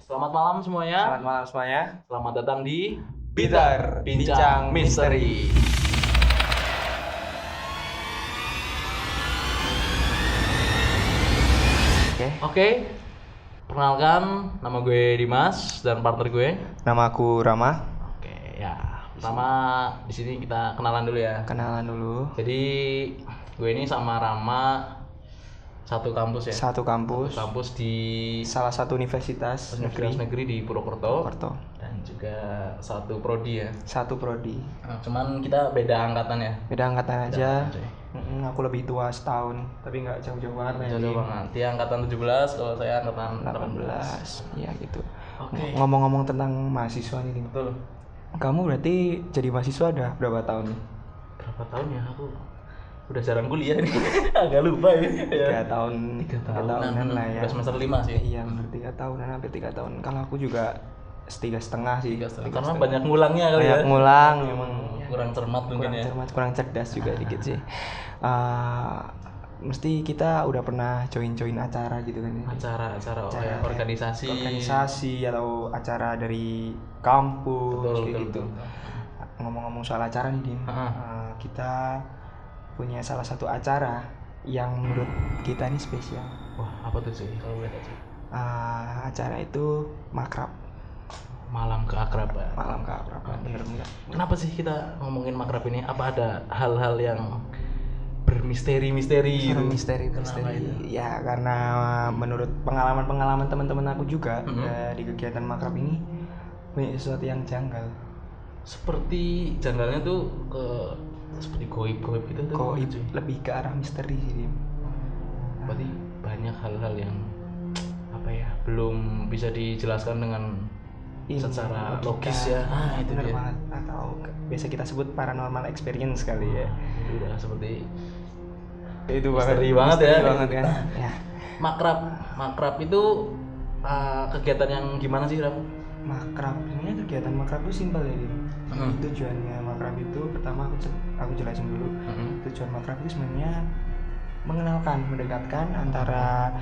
Selamat malam semuanya. Selamat malam semuanya. Selamat datang di Bitar, Bincang Misteri. Oke. Perkenalkan, nama gue Dimas dan partner gue. Nama aku Rama. Oke, ya. Pertama di sini kita kenalan dulu ya. Kenalan dulu. Jadi gue ini sama Rama satu kampus ya. Satu kampus. Satu kampus di Salah satu universitas negeri di Purwokerto. Purwokerto. Dan juga satu prodi ya. Satu prodi. Nah, cuman kita beda angkatan ya. Beda angkatan aja. Beda Aku lebih tua setahun, tapi nggak jauh-jauh banget. Jauh banget. Dia angkatan 17, kalau saya angkatan 18. Iya gitu. Oke. Ngomong-ngomong tentang mahasiswa nih, Dim. Betul. Kamu berarti jadi mahasiswa udah berapa tahun nih? Berapa tahun ya aku? Udah jarang kuliah nih. Agak lupa ya. 3 tahun. 3 tahunan lah ya. Udah semester 5 sih. Iya, bener 3 tahunan hampir 3 tahun. Kalau aku juga 3,5 sih. 3,5. Karena banyak ngulangnya kali banyak ya. ngulang emang. Kurang cermat mungkin Kurang ya. cermat, kurang cerdas juga dikit sih. Mesti kita udah pernah join acara gitu kan ya. Acara kayak organisasi atau acara dari kampus betul, kayak gitu. betul. Ngomong-ngomong soal acara nih, Din. Kita punya salah satu acara yang menurut kita ini spesial. Wah, apa tuh sih kalau boleh tahu sih? Acara itu makrab. Malam keakraban. Malam keakraban. Bener enggak? Kenapa sih kita ngomongin makrab ini? Apa ada hal-hal yang bermisteri-misteri gitu? Misteri. Ya karena menurut pengalaman teman-teman aku juga di kegiatan makrab ini banyak sesuatu yang janggal. Seperti janggalnya tuh seperti goib gitu tuh. Goib lebih ke arah misteri sih, Dim. Berarti banyak hal-hal yang apa ya, belum bisa dijelaskan dengan secara logis ya. Itu bener dia. banget. Atau biasa kita sebut paranormal experience kali ya. Itu udah seperti Itu misteri banget ya. banget kan. Ya. Makrab itu kegiatan yang gimana sih, Ram? Makrab sebenarnya kegiatan makrab itu simpel ya, Dim. Tujuannya makrab itu pertama aku jelasin dulu. Tujuan makrab itu sebenarnya mengenalkan, mendekatkan antara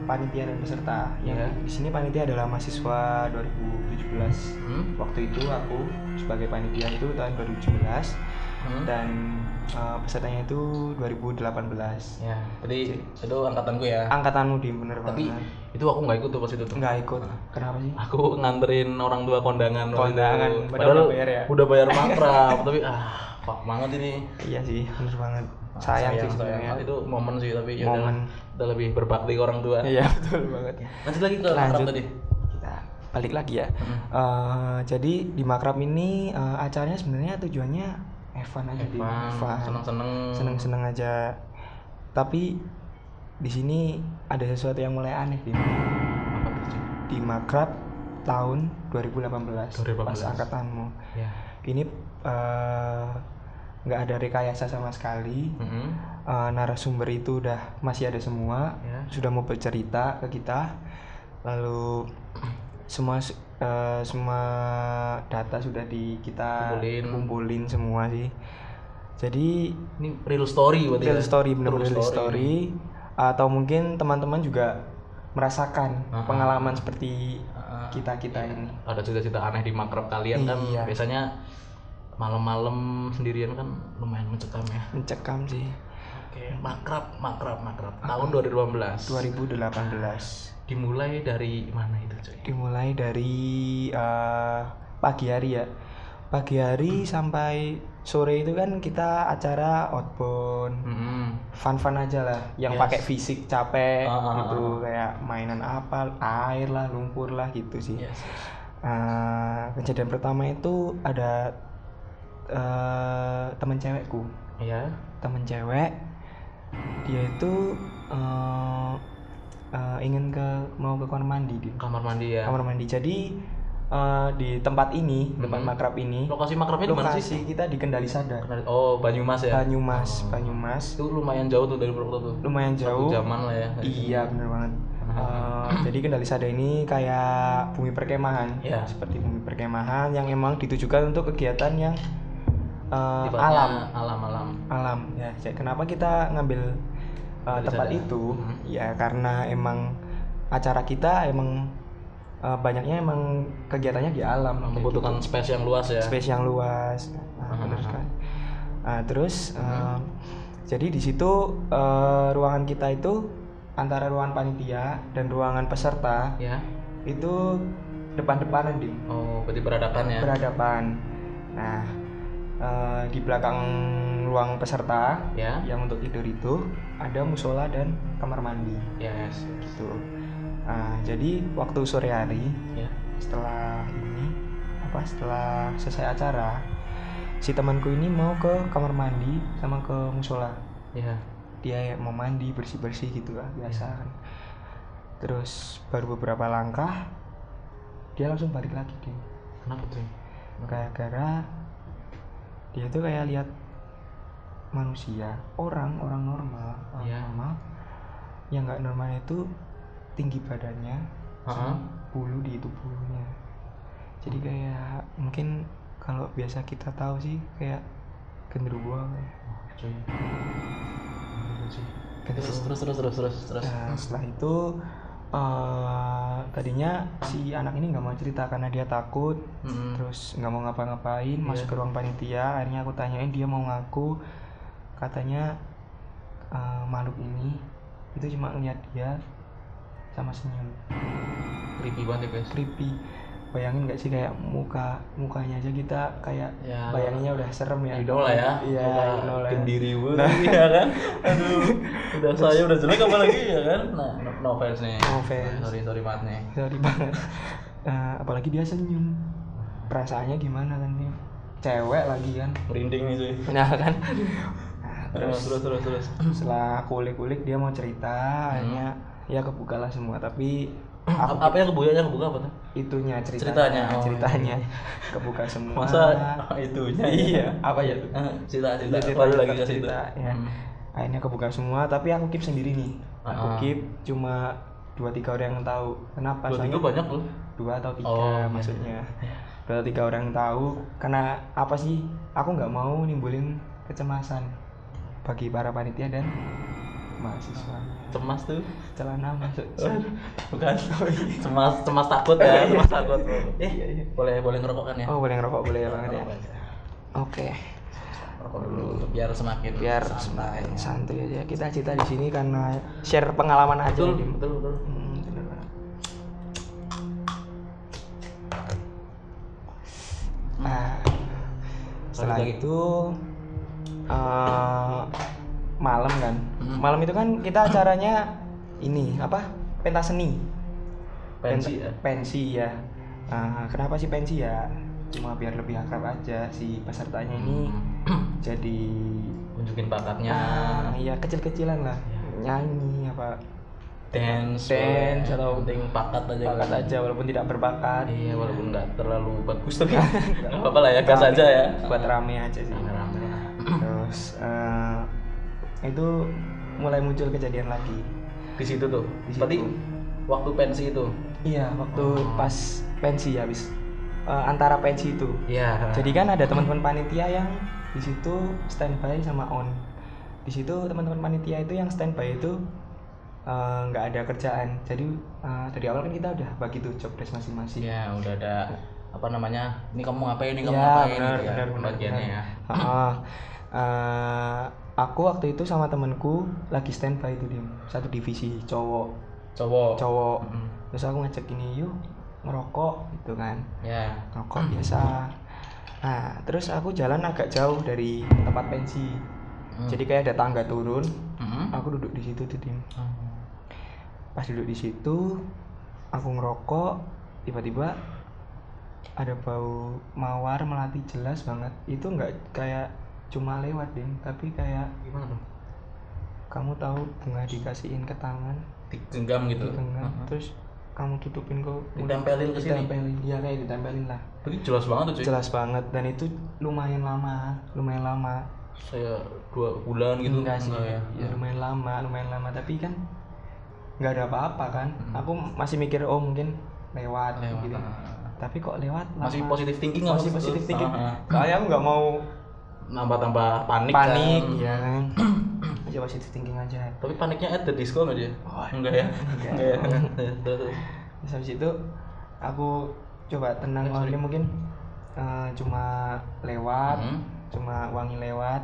panitia dan peserta. Yang di sini panitia adalah mahasiswa 2017. Waktu itu aku sebagai panitia itu tahun 2017 dan pesertanya itu 2018. Ya, jadi itu angkatanku ya. Angkatanmu, Dim, bener Tapi banget. itu aku nggak ikut tuh pas itu tuh. Nggak ikut. Kenapa sih? Aku nganterin orang tua kondangan. Padahal udah bayar ya. Udah bayar makrab, tapi fuck banget ini. Iya sih, bener banget. Sayang sih sebenarnya. Itu momen sih, tapi ya Momen. udah lebih berbakti ke orang tua. Iya, betul banget. Lanjut lagi ke makrab tadi. Kita balik lagi ya. Jadi di makrab ini acaranya sebenarnya tujuannya fun aja, seneng aja. Tapi di sini ada sesuatu yang mulai aneh, Dim. Apa tuh? Di makrab tahun 2018. Pas angkatanmu. Ya. Ini nggak ada rekayasa sama sekali. Narasumber itu masih ada semua, sudah mau bercerita ke kita, lalu semua data sudah kita kumpulin semua sih. Jadi ini real story berarti. Real story. Atau mungkin teman-teman juga merasakan pengalaman seperti kita ini. Ada cerita-cerita aneh di makrab kalian kan. Biasanya malam-malam sendirian kan lumayan mencekam ya. Mencekam sih. Oke, makrab tahun 2018. Dimulai dari mana itu, coy? Dimulai dari pagi hari ya. Pagi hari sampai sore itu kan kita acara outbound. Fun aja lah, yang pakai fisik capek gitu, kayak mainan apa, air lah, lumpur lah gitu sih. Kejadian pertama itu ada teman cewekku. Iya. Teman cewek, dia itu ingin mau ke kamar mandi. Kamar mandi ya. Kamar mandi. Jadi di tempat ini, tempat makrab ini. Lokasi makrabnya di mana sih? Lokasi kita di Kendali Sada. Oh, Banyumas ya. Banyumas. Itu lumayan jauh tuh dari Purwokerto tuh. Lumayan jauh. 1 jaman lah ya. Iya, benar banget. Jadi Kendali Sada ini kayak bumi perkemahan. Seperti bumi perkemahan yang emang ditujukan untuk kegiatan yang alam. Ya, kenapa kita ngambil tempat itu? Ya karena emang acara kita emang banyaknya emang kegiatannya di alam, membutuhkan gitu. space yang luas ya. Space yang luas. Benar sekali. Terus jadi di situ ruangan kita itu antara ruangan panitia dan ruangan peserta Ya. itu depan-depanan, Dim. Oh, berarti berhadapan ya. Berhadapan. Nah, di belakang ruang peserta Ya. yang untuk tidur itu ada musola dan kamar mandi. Yes. Gitu. Jadi waktu sore hari Ya. setelah selesai acara, si temanku ini mau ke kamar mandi sama ke musola. Ya. Dia mau mandi bersih-bersih gitu lah, biasa kan. Terus baru beberapa langkah dia langsung balik lagi, Dim. Kenapa tuh? Gara-gara dia tuh kayak lihat manusia, orang normal, normal. Yang nggak normal itu tinggi badannya, sama bulu di tubuhnya. Jadi kayak mungkin kalau biasa kita tahu sih kayak genderuwo. Terus. Nah, setelah itu tadinya si anak ini nggak mau cerita karena dia takut, terus nggak mau ngapa-ngapain, masuk ke ruang panitia. Akhirnya aku tanyain, dia mau ngaku, katanya makhluk ini itu cuma ngeliat dia sama senyum. Creepy banget ya guys. Creepy. Bayangin nggak sih kayak mukanya aja kita kayak ya, bayanginnya udah serem ya. Idol lah ya. Iya, idol lah. Gendiri banget ya kan. Aduh, saya udah jelek apalagi ya kan. Nah, no offense nih. No offense. Sorry banget nih. Sorry banget. Apalagi dia senyum. Perasaannya gimana kan nih? Cewek lagi kan. Merinding nih cuy. Nah kan. Terus. Setelah kulik-kulik dia mau cerita, akhirnya ya kebukalah semua, tapi apa yang kebuka apa tuh? Itunya ceritanya kebuka semua. Masa itunya? Iya, apa ya tuh? Cerita lagi ke situ. Ya. Akhirnya kebuka semua, tapi aku keep sendiri nih. Aku keep cuma 2-3 orang yang tahu. Kenapa? 2-3 banyak loh. 2 atau 3 maksudnya. 2-3 orang yang tahu. Karena apa sih? Aku nggak mau nimbulin kecemasan bagi para panitia dan mahasiswa. Cemas tuh Celana masuk. Bukan. Cemas takut ya, cemas takut. Boleh ngerokok kan ya? Oh, boleh ngerokok, boleh banget ya. Oke. Rokok dulu biar semakin santai aja. Kita cerita di sini karena share pengalaman aja. Betul. Bener banget. Setelah itu malam kan. Malam itu kan kita acaranya ini pentas seni. Pensi ya. Kenapa sih pensi ya? Cuma biar lebih akrab aja si pesertanya ini. Jadi unjukin bakatnya. Iya, kecil-kecilan lah. Nyanyi dance atau penting bakat aja walaupun tidak berbakat. Iya, walaupun nggak terlalu bagus tapi nggak apa-apa lah ya, gas aja ya. Buat rame aja sih. Rame. Terus itu mulai muncul kejadian lagi di situ tuh. Berarti waktu pensi itu. Iya, waktu pas pensi habis antara pensi itu. Iya. Jadi kan ada teman-teman panitia yang di situ standby sama on. Di situ teman-teman panitia itu yang standby itu nggak ada kerjaan. Jadi dari awal kan kita udah bagi tuh job desk masing-masing. Ya, udah ada ini kamu ngapain, ini kamu ya, ngapain benar, gitu ya, pembagiannya ya. Aku waktu itu sama temenku lagi standby itu di satu divisi cowok. Terus aku ngecek ini, yuk ngerokok gitu kan. Ya. Ngerokok biasa. Nah, terus aku jalan agak jauh dari tempat pensi. Jadi kayak ada tangga turun. Aku duduk di situ tuh, Dim. Pas duduk di situ, aku ngerokok, tiba-tiba ada bau mawar melati jelas banget. Itu nggak kayak cuma lewat, Dim, tapi kayak gimana tuh? Kamu tahu bunga dikasihin ke tangan, digenggam gitu. Terus kamu tutupin kok, ditempelin ke sini. Iya, kayak ditempelin lah. Tapi jelas banget tuh, cuy. Jelas banget, dan itu lumayan lama. Saya 2 bulan gitu. Enggak sih. Ya lumayan lama, tapi kan nggak ada apa-apa kan. Aku masih mikir mungkin lewat. Gitu. Tapi kok lewat lama. Masih positive thinking. Kayak aku nggak mau nambah panik kan. Ya kan. Aja positive thinking aja. Tapi paniknya at the disco nggak dia? Enggak ya. Terus habis itu aku coba tenang awalnya mungkin cuma lewat, cuma wangi lewat.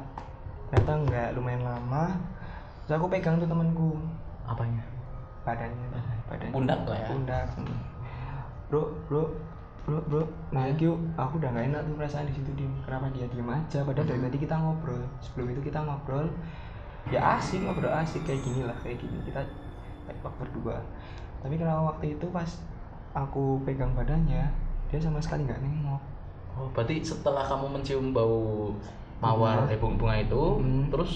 Ternyata enggak, lumayan lama. Terus aku pegang tuh temanku. Apanya? Badannya. Pundak lah ya. Pundak. Bro, nah yuk, aku udah gak enak tuh perasaan di situ dia. Kenapa dia diem aja? Padahal dari tadi kita ngobrol. Sebelum itu kita ngobrol, ya asik, ngobrol asik kayak gini kita kayak berdua. Tapi kenapa waktu itu pas aku pegang badannya, dia sama sekali nggak nengok. Oh, berarti setelah kamu mencium bau mawar bunga itu, terus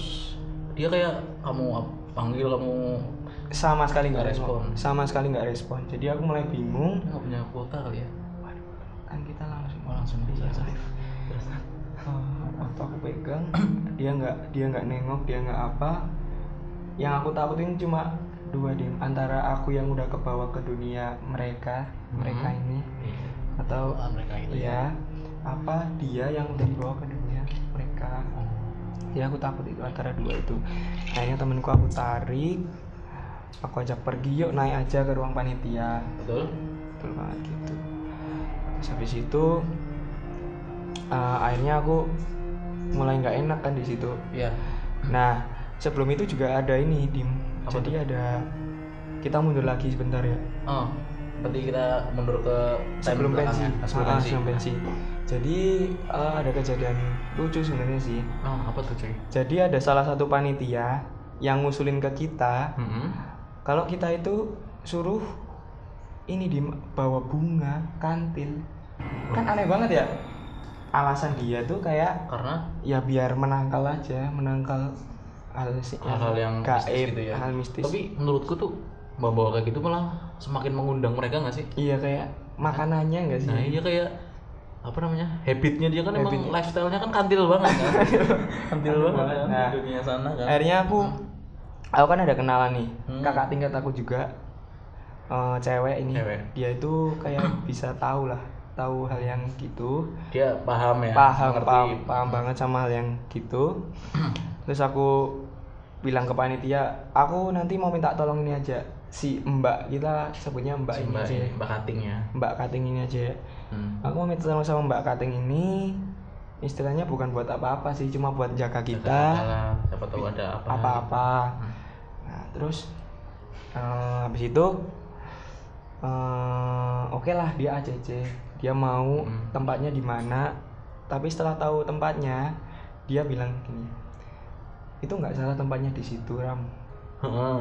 dia kayak kamu panggil kamu sama sekali nggak respon. Jadi aku mulai bingung. Nggak punya kuota kali ya? Kan kita langsung iya, live. Waktu aku pegang dia nggak nengok, dia nggak apa. Yang aku takutin cuma dua antara aku yang udah kebawa ke dunia mereka ini atau mereka itu ya apa dia yang udah dibawa ke dunia mereka. Jadi aku takut itu antara dua itu. Akhirnya temenku aku tarik, aku ajak pergi, yuk naik aja ke ruang panitia. Betul banget gitu. Terus habis itu akhirnya aku mulai nggak enak kan di situ. Iya. Nah sebelum itu juga ada ini jadi ada kita mundur lagi sebentar ya. Berarti kita mundur ke sebelum pensi. Jadi ada kejadian lucu sebenarnya sih. Apa tuh cuy? Jadi ada salah satu panitia yang ngusulin ke kita kalau kita itu suruh ini bawa bunga kantil. Kan aneh banget ya. Alasan dia tuh kayak karena ya biar menangkal hal yang gaib gitu ya. Hal mistis. Tapi menurutku tuh bawa kayak gitu malah semakin mengundang mereka nggak sih? Iya kayak makanannya nggak sih? Nah iya kayak apa namanya habitnya dia kan emang lifestyle-nya kan kantil banget kan. kantil banget kan nah, di dunia sana kan. Akhirnya aku kan ada kenalan nih kakak tingkat aku juga cewek ini. Dia itu kayak bisa tahu hal yang gitu. Dia paham ya. Paham banget sama hal yang gitu. Terus aku bilang ke panitia, aku nanti mau minta tolong ini aja, si mbak, kita sebutnya mbak ini aja, mbak Kating ini aja. Aku mau minta tolong sama mbak Kating ini, istilahnya bukan buat apa-apa sih, cuma buat jaga kita, siapa tahu ada apa-apa. Nah terus habis itu oke lah dia ACC, dia mau tempatnya di mana. Tapi setelah tahu tempatnya, dia bilang gini, itu nggak salah tempatnya di situ Ram.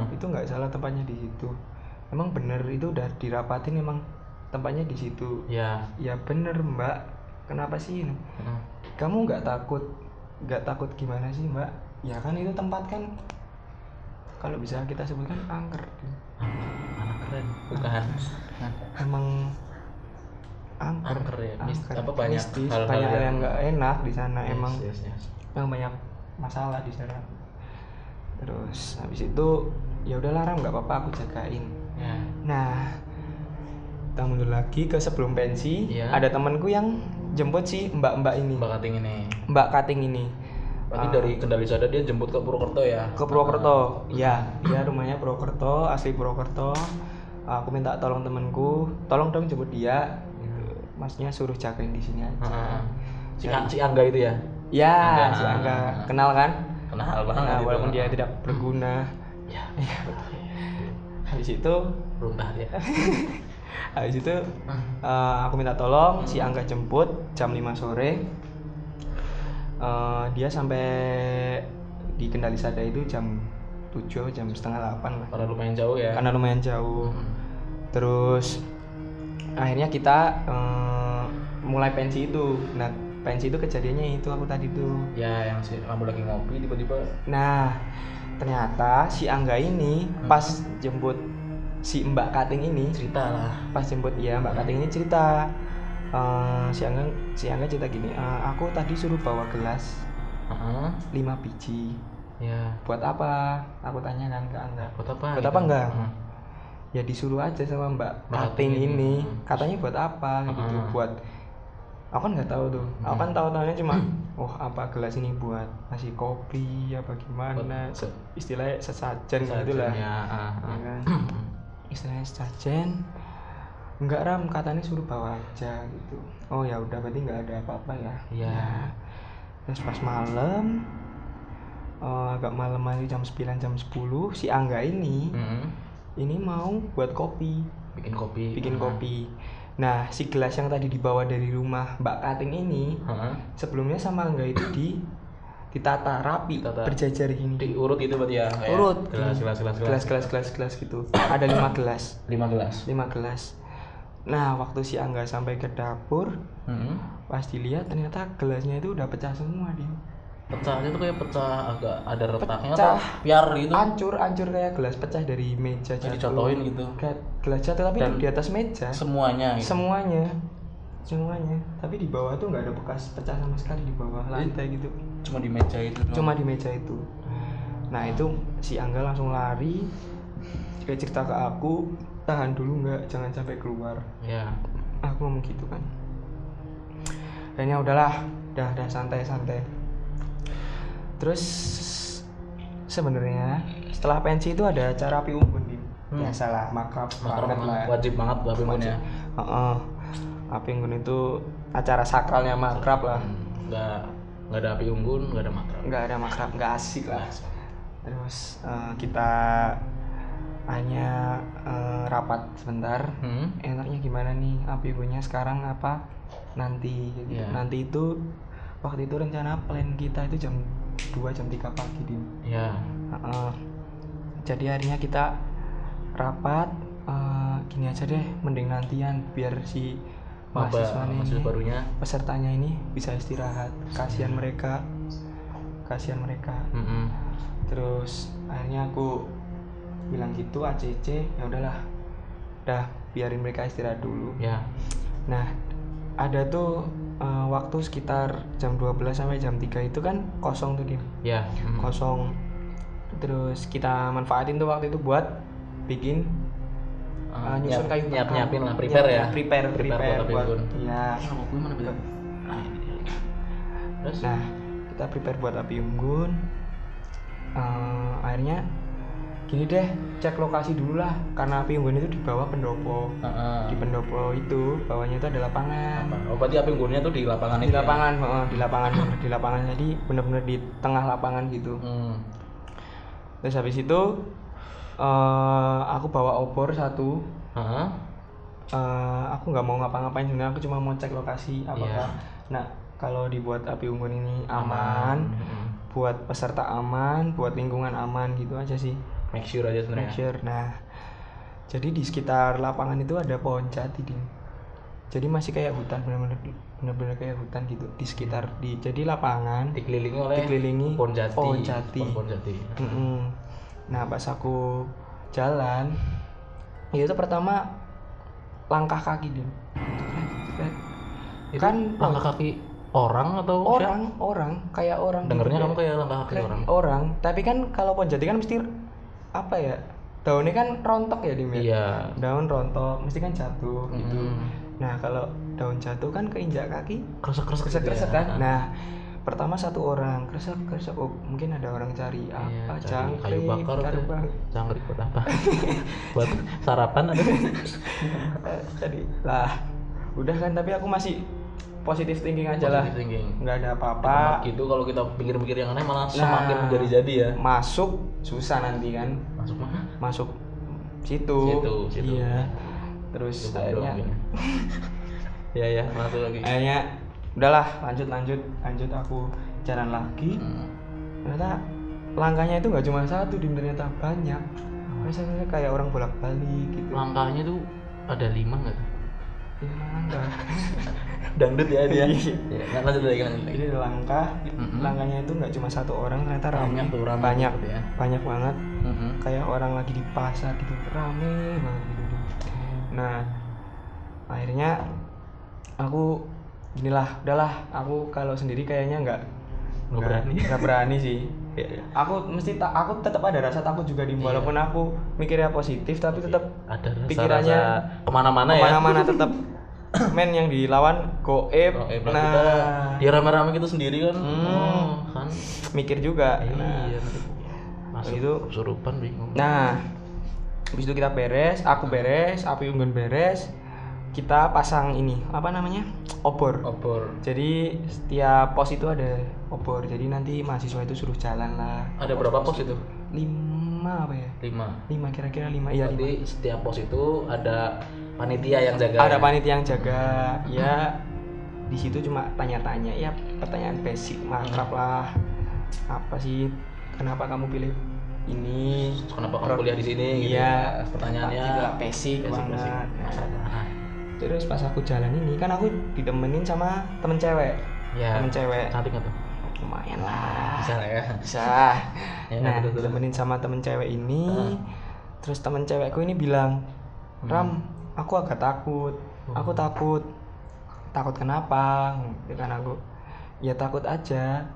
Itu nggak salah tempatnya di situ. Emang bener itu udah dirapatin, emang tempatnya di situ. Ya bener mbak. Kenapa sih? Kamu nggak takut gimana sih mbak? Ya kan itu tempat kan kalau bisa kita sebutkan angker. Anak keren. Bukan. Emang angker ya. Apa banyak mistis, banyak yang nggak enak di sana. Emang banyak masalah di sana. Terus habis itu ya udah Ram, nggak apa-apa aku jagain. Nah kita mundur lagi ke sebelum pensi. Ada temanku yang jemput si mbak Kating ini. Berarti dari Kendali Sada dia jemput ke Purwokerto ya? Ke Purwokerto. Ya dia rumahnya Purwokerto, asli Purwokerto. Aku minta tolong temanku, tolong dong jemput dia. Maksudnya suruh jagain di sini aja. Si Angga itu ya? Ya, si Angga. Kenal kan? Kenal banget. Walaupun dia tidak berguna. Ya. Habis itu berubah ya. Habis itu aku minta tolong si Angga jemput jam 5 sore. Dia sampai di Kendali Sada itu jam 7, jam setengah 8 lah. Karena lumayan jauh. Terus akhirnya kita mulai pensi itu. Nah pensi itu kejadiannya itu aku tadi tuh ya, yang kamu lagi ngopi tiba-tiba. Nah ternyata si Angga ini pas jemput si Mbak Kating ini cerita lah. Pas jemput ya Mbak Kating ini cerita, si Angga cerita gini, aku tadi suruh bawa gelas 5 biji. Buat apa? Aku tanya kan ke Angga. Buat apa enggak? Ya disuruh aja sama Mbak Kating ini. Katanya buat apa gitu. Buat aku kan nggak tahu tuh. Aku kan tahu-tahunya cuma apa gelas ini buat ngasih kopi apa gimana, istilahnya sesajen gitulah ya kan. Istilahnya sesajen. enggak Ram, katanya suruh bawa aja gitu. Oh ya udah, berarti nggak ada apa-apa ya. Iya. Terus pas malam, agak malam aja jam 9 jam 10 si Angga ini mau buat kopi. Bikin kopi. Nah, si gelas yang tadi dibawa dari rumah Mbak Kating ini, sebelumnya sama Angga itu ditata rapi, berjajar gini. Diurut gitu berarti ya. Urut. Gelas gitu. Ada 5 gelas. 5 gelas. Nah, waktu si Angga sampai ke dapur, pas dilihat ternyata gelasnya itu udah pecah semua dia. Pecahnya tuh kayak pecah agak ada retaknya atau piar gitu. Hancur kayak gelas pecah dari meja jatuh. Dijatuhin gitu. Kayak gelas jatuh tapi di atas meja. Semuanya. Tapi di bawah tuh nggak ada bekas pecah sama sekali di bawah lantai gitu. Cuma di meja itu. Nah, itu si Angga langsung lari. Dia cerita ke aku, tahan dulu nggak, jangan sampai keluar. Ya. Aku ngomong gitu kan. Kayaknya udahlah, udah santai. Terus sebenarnya setelah pensi itu ada acara api unggun nih. Biasalah, makrab lah. Wajib banget api unggun ya. Api unggun itu acara sakralnya makrab lah. Nggak ada api unggun, nggak ada makrab, nggak asik lah. Terus kita hanya rapat sebentar. Enaknya gimana nih api unggunnya sekarang apa nanti gitu. Yeah. Nanti itu waktu itu rencana plan kita itu jam 2 jam 3 pagi Din. Iya. Jadi akhirnya kita rapat, gini aja deh, mending nantian biar si mahasiswa barunya, pesertanya ini bisa istirahat. Kasihan mereka. Terus akhirnya aku bilang gitu, ACC ya udahlah, biarin mereka istirahat dulu. Ya. Nah, ada tuh waktu sekitar jam 12 sampai jam 3 itu kan kosong tuh Dim. Ya. Kosong. Terus kita manfaatin tuh waktu itu buat bikin nyusun kayu bakar. Nyiapin lah, prepare ya. Prepare buat. Iya. Terus? Nah, kita prepare buat api unggun. Akhirnya gini deh, cek lokasi dulu lah, karena api unggun itu di bawah pendopo. Di pendopo itu bawahnya itu ada lapangan. Berarti api unggunnya tuh di lapangan itu. Di lapangan jadi benar-benar di tengah lapangan gitu. Terus habis itu aku bawa obor satu. Aku nggak mau ngapa-ngapain sebenarnya, aku cuma mau cek lokasi apakah. Nah, kalau dibuat api unggun ini aman. Buat peserta aman, buat lingkungan aman gitu aja sih. Make sure aja sebenarnya. Make sure. Nah, jadi di sekitar lapangan itu ada pohon jati Din. Jadi masih kayak hutan, benar-benar kayak hutan gitu di sekitar jadi lapangan dikelilingi pohon jati. Nah, pas aku jalan itu pertama langkah kaki Din. Itu kan langkah kaki orang atau orang kayak orang. Dengernya gitu, kamu kayak langkah kaki orang. Tapi kan kalau pohon jati kan mesti apa ya? Daunnya kan rontok ya Dim ya. Iya. Daun rontok mesti kan jatuh gitu. Nah, kalau daun jatuh kan keinjak kaki kresek kan. Nah, pertama satu orang kresek. Oh, mungkin ada orang cari apa? Kayu bakar. Jangkrik buat apa? Buat sarapan ada. Jadi lah, udah kan, tapi aku masih positive thinking aja lah. Nggak ada apa-apa. Gitu kalau kita pikir-pikir yang aneh malah semakin menjadi-jadi ya. Masuk susah nanti kan. Masuk mana? Masuk situ. Iya. Terus akhirnya ya masuk lagi. Akhirnya udahlah, lanjut aku jalan lagi. Ternyata langkahnya itu nggak cuma satu, ternyata banyak. Misalnya kayak orang bolak-balik gitu. Langkahnya tuh ada 5 nggak? 5 langkah. Dangdut ya dia. Ya, lanjut lagi. Jadi langkahnya itu nggak cuma satu orang, ternyata ramai. Banyak ya. Banyak banget. Kayak orang lagi di pasar gitu, rame banget gitu. Nah, akhirnya aku udahlah, aku kalau sendiri kayaknya nggak berani sih. Aku tetap ada rasa takut juga walaupun aku mikirnya positif, tapi tetap ada pikirannya kemana-mana tetap. Men yang dilawan goib. Nah, dia rame-rame gitu sendiri kan. Kan mikir juga. Iya. Masuk itu kesurupan bingung. Nah, habis itu kita beres, aku beres, api unggun beres. kita pasang ini apa namanya obor. Jadi setiap pos itu ada obor. Jadi nanti mahasiswa itu suruh jalan lah. Ada berapa pos itu? 5 apa ya? 5 kira-kira 5. Iya, Jadi setiap pos itu ada panitia yang jaga. Ada panitia yang jaga. Ya di situ cuma tanya-tanya ya, pertanyaan basic makrab lah. Apa sih? Kenapa kamu pilih ini? Kenapa kamu kuliah di sini? Iya, gitu. Pertanyaannya tidak basic banget. Terus pas aku jalan ini kan aku ditemenin sama temen cewek. Ya. Temen cewek. Cantik nggak tuh? Lumayan lah. Bisa lah ya. Bisa. Ya, Nah, betul. ditemenin sama temen cewek ini. Terus temen cewekku ini bilang, Ram, aku agak takut. Aku takut. Takut kenapa? Dengan aku, ya takut aja.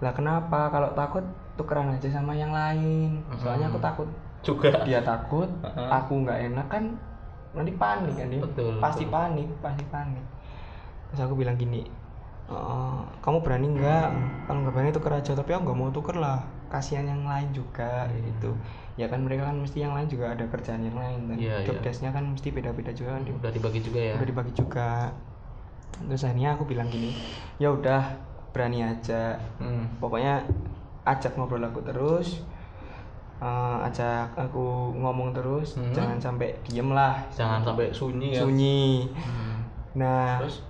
Lah kenapa? Kalau takut tukeran aja sama yang lain. Soalnya aku takut Juga. dia takut, aku nggak enak kan, nanti panik kan dia. Betul, pasti panik. Terus aku bilang gini, kamu berani nggak? Kalau nggak berani tuker aja, tapi aku nggak mau tuker lah, kasihan yang lain juga gitu. Ya kan mereka kan mesti yang lain juga ada kerjaan yang lain dan job desk-nya kan mesti beda-beda juga kan. Udah dibagi juga ya. Udah dibagi juga. Terus akhirnya aku bilang gini, ya udah berani aja. Pokoknya ajak ngobrol aku terus, ajak aku ngomong terus, jangan sampai diem lah, Jangan sampai sunyi ya. Nah, Terus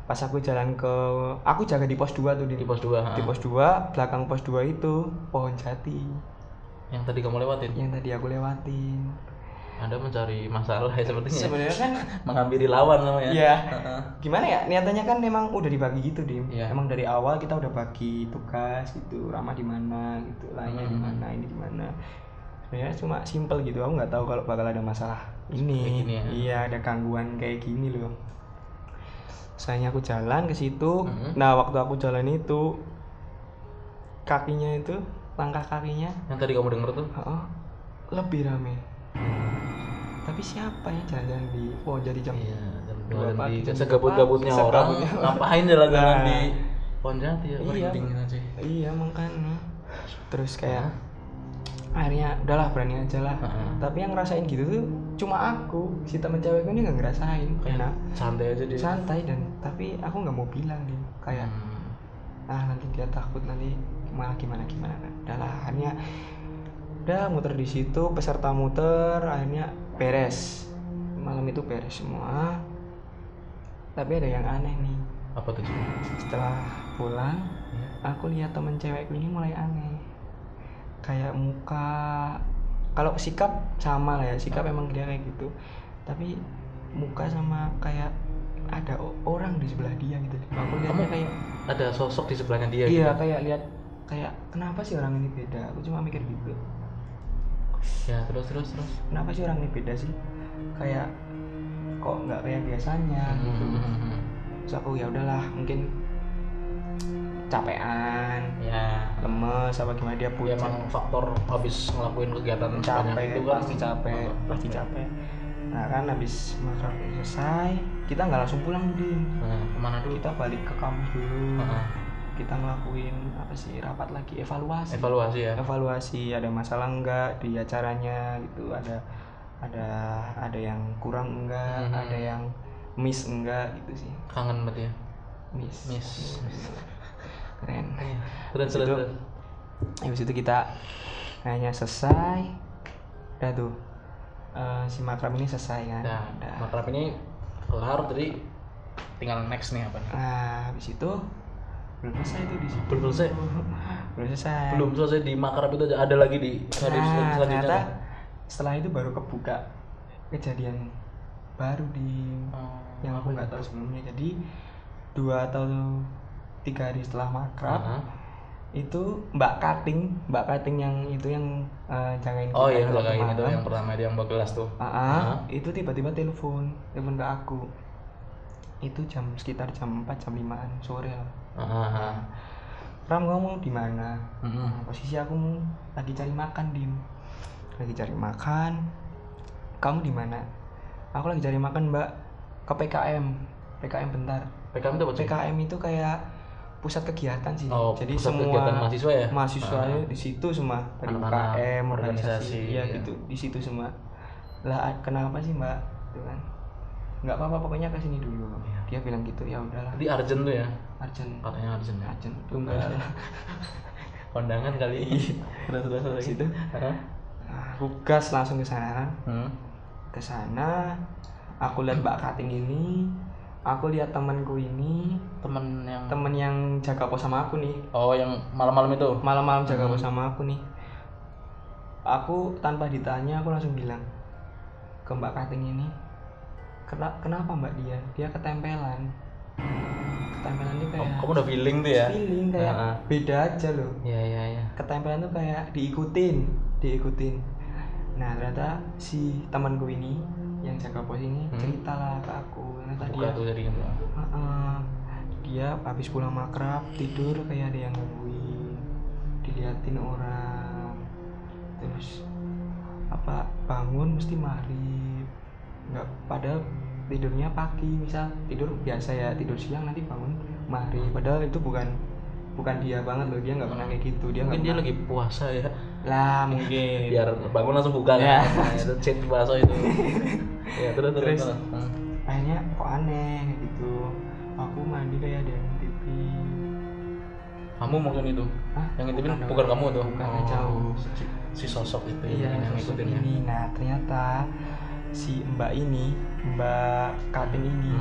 pas aku jaga di pos 2 tuh, di pos 2. di pos 2, belakang pos 2 itu pohon jati Yang tadi kamu lewatin. yang tadi aku lewatin. Anda mencari masalah ya sepertinya. Sebenarnya kan Menghampiri lawan namanya. ya gimana ya, niatannya kan memang udah dibagi gitu, Dim. Iya. Emang dari awal kita udah bagi tugas gitu, Rama di mana gitu, lainnya di mana, ini di mana. Sebenarnya cuma simple gitu, aku nggak tahu kalau bakal ada masalah ini. Kayak gini ya. Iya, ada gangguan kayak gini loh. Sayangnya aku jalan ke situ. Nah, waktu aku jalan itu langkah kakinya Yang tadi kamu denger tuh. lebih rame. Tapi siapa yang jalan-jalan di jadi jam Iya, dua jalan pagi, di jam segabut-gabutnya tiga orang pagi. ngapain jalan-jalan Nah. di pohon jati ya? Iya. Merinding aja. Iya, makanya. Terus kayak akhirnya udahlah berani aja lah. Tapi yang ngerasain gitu tuh cuma aku, si temen cewekku ini nggak ngerasain. Karena Santai aja dia. santai, dan tapi aku nggak mau bilang nih, kayak nanti dia takut, nanti malah gimana udahlah. Akhirnya udah muter di situ, peserta muter, akhirnya beres. Malam itu beres semua. Tapi ada yang aneh nih. Apa tuh? Setelah pulang, aku lihat temen cewekku ini mulai aneh. Kayak muka, kalau sikap sama lah ya, sikap emang dia kayak gitu. Tapi muka sama kayak ada orang di sebelah dia gitu. Aku lihatnya kayak ada sosok di sebelahnya dia. iya, gitu. kayak lihat kayak kenapa sih orang ini beda. Aku cuma mikir gitu. Ya, terus. Kenapa sih orang ini beda sih? Kayak kok nggak kayak biasanya gitu. Terus aku ya udahlah, mungkin capean, Ya, lemes apa gimana, dia ya pucat. emang faktor habis ngelakuin kegiatan sebanyak capek itu kan pasti capek. Nah kan habis makrab selesai, kita nggak langsung pulang dulu. Nah, kemana dulu? Kita balik ke kampus dulu. Heeh. Kita ngelakuin apa sih, rapat lagi, evaluasi ya. Ada masalah enggak di acaranya gitu, ada yang kurang enggak, ada yang miss enggak gitu sih. Kangen banget ya. Miss. Keren. Terus. Habis itu kita hanya selesai, udah tuh si makrab ini selesai kan. Nah, Udah. makrab ini kelar, jadi tinggal next nih apa nih? Nah, habis itu belum selesai tuh di situ. Belum selesai di makrab itu ada lagi di Nah, selanjutnya. ternyata Kan? setelah itu baru kebuka kejadian baru yang aku nggak tahu sebelumnya. Jadi 2 atau 3 hari setelah makrab itu Mbak Kating yang itu yang jagain kita. Oh iya, kalau jagain itu malam. yang pertama dia yang bawa gelas tuh. Itu tiba-tiba telepon ke aku. Itu sekitar jam 4 jam 5-an sore lah. Ram, kamu di mana? Posisi aku lagi cari makan, Dim. Lagi cari makan. Kamu di mana? Aku lagi cari makan, Mbak. Ke PKM bentar. PKM itu apa sih? PKM itu kayak pusat kegiatan sih. Jadi pusat semua kegiatan mahasiswa ya? Mahasiswanya di situ semua. Dari Anak-anak, UKM, organisasi, organisasi, ya gitu, di situ semua. Lah kenapa sih, Mbak? Gitu kan. nggak apa-apa pokoknya ke sini dulu. Dia bilang gitu, ya udahlah. Jadi Arjen tuh ya, Arjen katanya Arjen ya, Arjen tunggal. kondangan kali. Terus Situ Hah? aku gas langsung ke sana kan. Ke sana aku lihat Mbak Kating ini, aku lihat temanku ini, temen yang jaga pos sama aku nih. Oh, yang malam-malam itu? Malam-malam jaga pos sama aku nih. Aku tanpa ditanya aku langsung bilang ke Mbak Kating ini, kenapa Mbak dia ketempelan dia kayak kamu udah feeling tuh ya? Feeling kayak beda aja loh. Iya. Ketempelan tuh kayak diikutin. Nah ternyata si temanku ini yang jaga pos ini ceritalah ke aku. Ternyata dia habis pulang makrab tidur kayak ada yang nungguin, diliatin orang, terus bangun mesti maghrib, nggak, padahal tidurnya pagi, misal tidur biasa ya, tidur siang nanti bangun maghrib, padahal itu bukan dia banget loh, dia nggak pernah kayak gitu. Mungkin dia lagi puasa ya lah, mungkin biar bangun langsung buka ya. Nah, itu chat puasa itu. Ya terus. Akhirnya kok aneh gitu, aku mandi kayak ada yang ngintipin. Kamu mungkin itu? Yang ngintipin bukan kamu tuh? Bukan, jauh. Si sosok itu iya, yang sosok ngikutin ini. Nah ternyata si Mbak Kating ini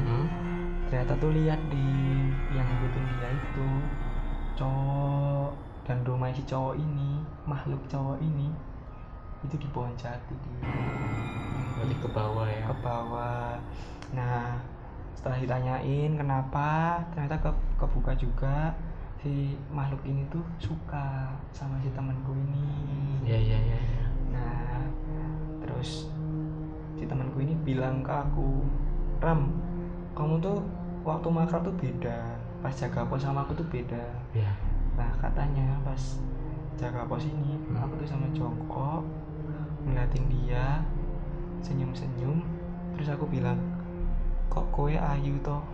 ternyata tuh lihat di yang ngikutin dia itu cowok, dan rumah si cowok ini, makhluk cowok ini itu di pohon jati berarti ke bawah ya? Ke bawah. Nah setelah ditanyain kenapa, ternyata kebuka juga si makhluk ini tuh suka sama si temanku ini. Iya. Nah terus si temanku ini bilang ke aku, Ram, kamu tuh waktu makrab tuh beda, pas jaga pos sama aku tuh beda. Iya. Nah katanya pas jaga pos ini aku tuh sama jongkok ngeliatin dia senyum-senyum, terus aku bilang, kok kowe ayu toh?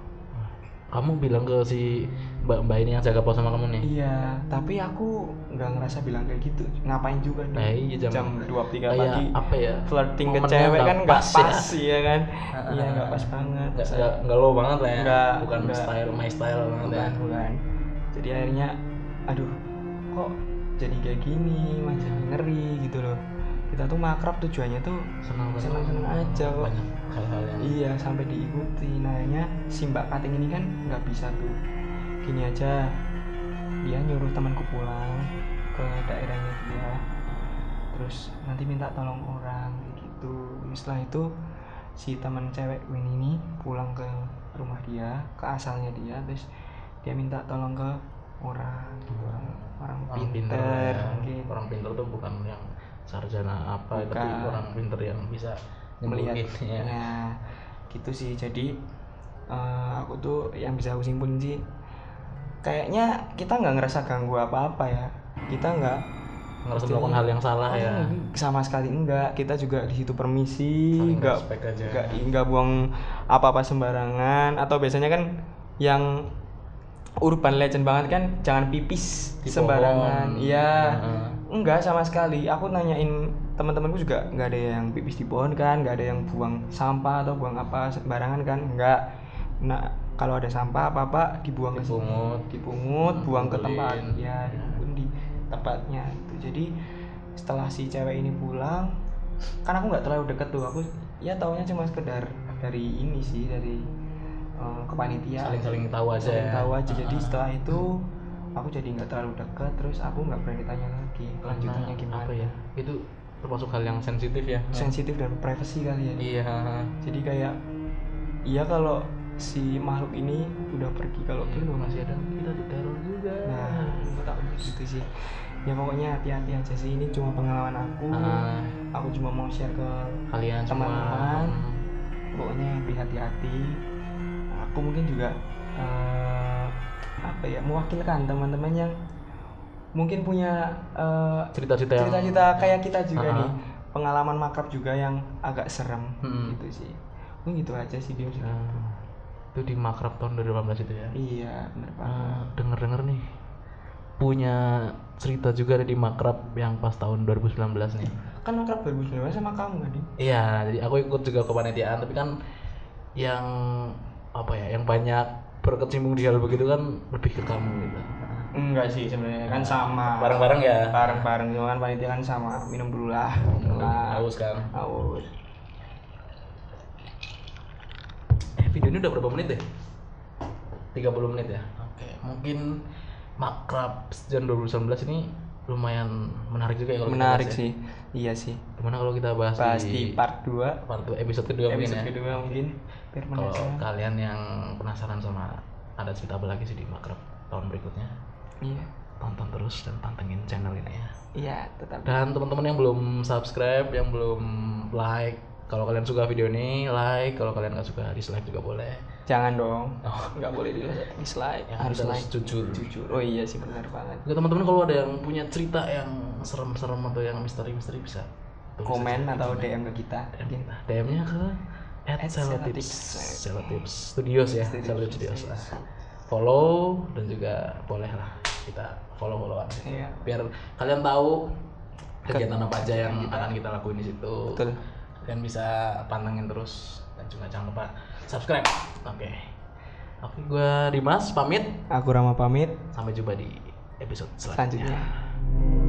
Kamu bilang ke si mbak ini yang jaga pos sama kamu nih? Iya, tapi aku nggak ngerasa bilang kayak gitu. Ngapain juga dong? Iya, jam 2-3 pagi. Apa ya? Flirting ke momennya cewek kan nggak pas ya kan? Iya nggak pas banget. Nggak lo banget lah ya? Bukan my style banget ya? Bukan. Jadi akhirnya, aduh, kok jadi kayak gini, macam ngeri gitu loh. Kita tuh makrab tujuannya tuh senang-senang aja kok. Banyak hal-hal yang iya sampai diikuti. Nah akhirnya si Mbak Kating ini kan nggak bisa tuh, gini aja, dia nyuruh temanku pulang ke daerahnya dia, terus nanti minta tolong orang gitu. Setelah itu si teman cewek Win ini pulang ke rumah dia, ke asalnya dia, terus dia minta tolong ke orang pinter ya. mungkin. Orang pinter tuh bukan yang sarjana apa, bukan. tapi orang pinter yang bisa melihat ya. Nah gitu sih. Jadi aku tuh yang bisa aku simpulin sih, kayaknya kita nggak ngerasa ganggu apa-apa ya, kita nggak ngerasa melakukan hal yang salah ya, sama sekali enggak. Kita juga di situ permisi, nggak buang apa-apa sembarangan. Atau biasanya kan yang urban legend banget kan, jangan pipis di sembarangan. Iya. Enggak sama sekali. Aku nanyain teman-temanku juga nggak ada yang pipis di pohon kan, nggak ada yang buang sampah atau buang apa sembarangan kan, enggak. Nah kalau ada sampah apa dibuang ke sini, dipungut, buang ke tempat ya, di tempatnya itu. Jadi setelah si cewek ini pulang, kan aku nggak terlalu deket tuh, aku ya taunya cuma sekedar dari ini sih, dari kepanitiaan, saling tahu aja. Jadi setelah itu aku jadi nggak terlalu dekat, terus aku nggak berani tanya lagi lanjutannya gimana. Apa ya? Itu termasuk hal yang sensitif ya? Sensitif dan privasi kali ya. Iya. Jadi kayak iya kalau si makhluk ini udah pergi, kalau belum masih ada kita diteror juga. Nah gitu sih ya. Pokoknya hati-hati aja sih, ini cuma pengalaman aku. Aku cuma mau share ke kalian teman-teman. Pokoknya berhati-hati. Aku mungkin juga mewakilkan teman-teman yang mungkin punya cerita-cerita kayak kita juga nih, pengalaman makrab juga yang agak serem gitu sih. Gitu aja sih Bim. Itu di makrab tahun 2018 itu ya? Iya bener banget. Denger nih punya cerita juga di makrab yang pas tahun 2019 nih. Kan makrab 2019 sama kamu kan? Iya, jadi aku ikut juga kepanitiaan, tapi kan yang apa ya, yang banyak berkecimpung di hal begitu kan lebih ke kamu gitu. Enggak sih sebenarnya kan sama. Bareng-bareng ya. Bareng-bareng cuma kan panitia kan sama. Minum dulu lah. Haus kan. Haus. Video ini udah berapa menit deh? 30 menit ya. Oke, mungkin Makrab sejak 2019 ini lumayan menarik juga ya kalau Menarik kita bahas, sih. ya. Iya sih. Gimana kalau kita bahas di part 2, episode kedua mungkin episode ya. kedua mungkin biar Kalau penasaran. kalian yang penasaran sama ada cerita apa lagi sih di Makrab tahun berikutnya, Iya. tonton terus dan pantengin channel ini ya. Iya, tetap. Dan teman-teman yang belum subscribe, yang belum like, kalau kalian suka video ini like, kalau kalian nggak suka dislike juga boleh. Jangan dong. Oh, Nggak boleh dislike. ya, Harus kita like. jujur. Oh iya sih benar banget. Oke teman-teman, kalau ada yang punya cerita yang serem-serem atau yang misteri-misteri bisa tulis Komen aja di atau komen. DM ke kita. DM-nya ke @selatips Studios ya, Selatips Studios lah. Follow dan juga boleh lah kita follow-followan. Iya. Biar kalian tahu kegiatan apa aja yang akan kita lakuin di situ. Betul. Kalian bisa pantengin terus dan juga jangan lupa subscribe. Oke, gue Dimas pamit. Aku Rama pamit. Sampai jumpa di episode Selanjutnya. selanjutnya.